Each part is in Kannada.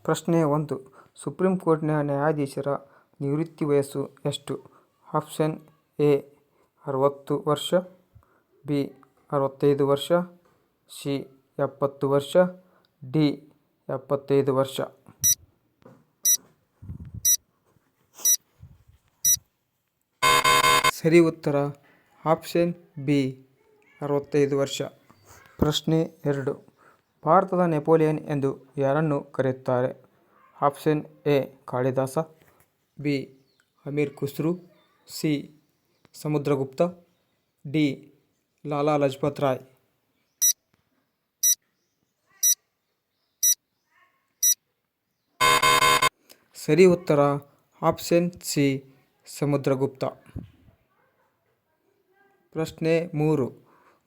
ಪ್ರಶ್ನೆ 1. ಸುಪ್ರೀಂ ಕೋರ್ಟ್ನ ನ್ಯಾಯಾಧೀಶರ ನಿವೃತ್ತಿ ವಯಸ್ಸು ಎಷ್ಟು? ಆಪ್ಷನ್ ಎ 60 ವರ್ಷ, ಬಿ 65 ವರ್ಷ, ಸಿ 70 ವರ್ಷ, ಡಿ 75 ವರ್ಷ. ಸರಿ ಉತ್ತರ ಆಪ್ಷನ್ ಬಿ 65 ವರ್ಷ. ಪ್ರಶ್ನೆ 2. ಭಾರತದ ನೆಪೋಲಿಯನ್ ಎಂದು ಯಾರನ್ನು ಕರೆಯುತ್ತಾರೆ? Option A Kalidasa, B Amir Khusrau, C Samudragupta, D Lala Lajpat Rai. ಸರಿ ಉತ್ತರ ಆಪ್ಷನ್ ಸಿ ಸಮುದ್ರಗುಪ್ತ. ಪ್ರಶ್ನೆ 3.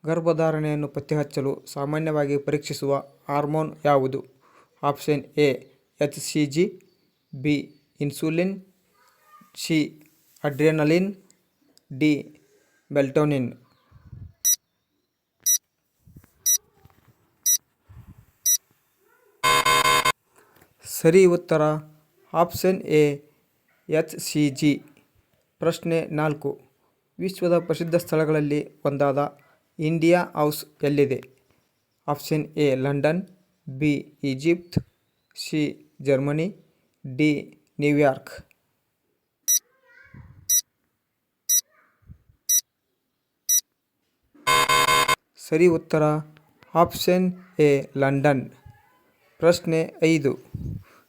ಗರ್ಭಧಾರಣೆಯನ್ನು ಪತ್ತೆಹಚ್ಚಲು ಸಾಮಾನ್ಯವಾಗಿ ಪರೀಕ್ಷಿಸುವ ಹಾರ್ಮೋನ್ ಯಾವುದು? Option A HCG, B insulin, C adrenaline, D melatonin. ಸರಿ ಉತ್ತರ ಆಪ್ಷನ್ ಎ HCG. ಪ್ರಶ್ನೆ 4. ವಿಶ್ವದ ಪ್ರಸಿದ್ಧ ಸ್ಥಳಗಳಲ್ಲಿ ಒಂದಾದ ಇಂಡಿಯಾ ಹೌಸ್ ಎಲ್ಲಿದೆ? Option A London, B Egypt, C Germany, D New York. ಸರಿ ಉತ್ತರ ಆಪ್ಷನ್ ಎ ಲಂಡನ್. ಪ್ರಶ್ನೆ 5.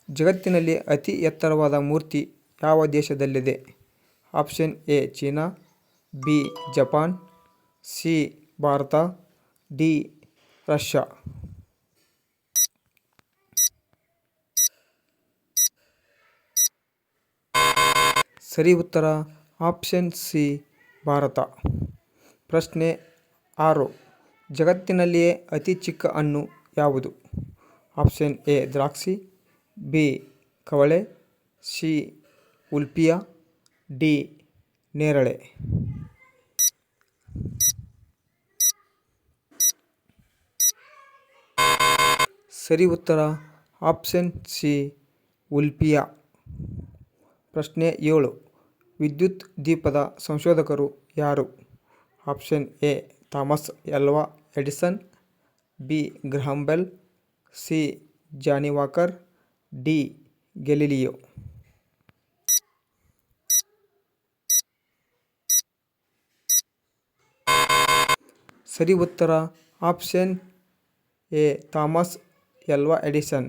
ಜಗತ್ತಿನಲ್ಲಿ ಅತಿ ಎತ್ತರವಾದ ಮೂರ್ತಿ ಯಾವ ದೇಶದಲ್ಲಿದೆ? Option A China, B Japan, C Bharat, D Russia. ಸರಿ ಉತ್ತರ ಆಪ್ಷನ್ ಸಿ ಭಾರತ. ಪ್ರಶ್ನೆ 6. ಜಗತ್ತಿನಲ್ಲಿಯೇ ಅತಿ ಚಿಕ್ಕ ಹಣ್ಣು ಯಾವುದು? ಆಪ್ಷನ್ ಎ ದ್ರಾಕ್ಷಿ, ಬಿ ಕವಳೆ, ಸಿ ಉಲ್ಪಿಯ, ಡಿ ನೇರಳೆ. ಸರಿ ಉತ್ತರ ಆಪ್ಷನ್ ಸಿ ಉಲ್ಪಿಯ. ಪ್ರಶ್ನೆ 7. ವಿದ್ಯುತ್ ದೀಪದ ಸಂಶೋಧಕರು ಯಾರು? Option A Thomas Alva Edison, B Graham Bell, C Johnny Walker, D Galileo. ಸರಿ ಉತ್ತರ option A Thomas Alva Edison.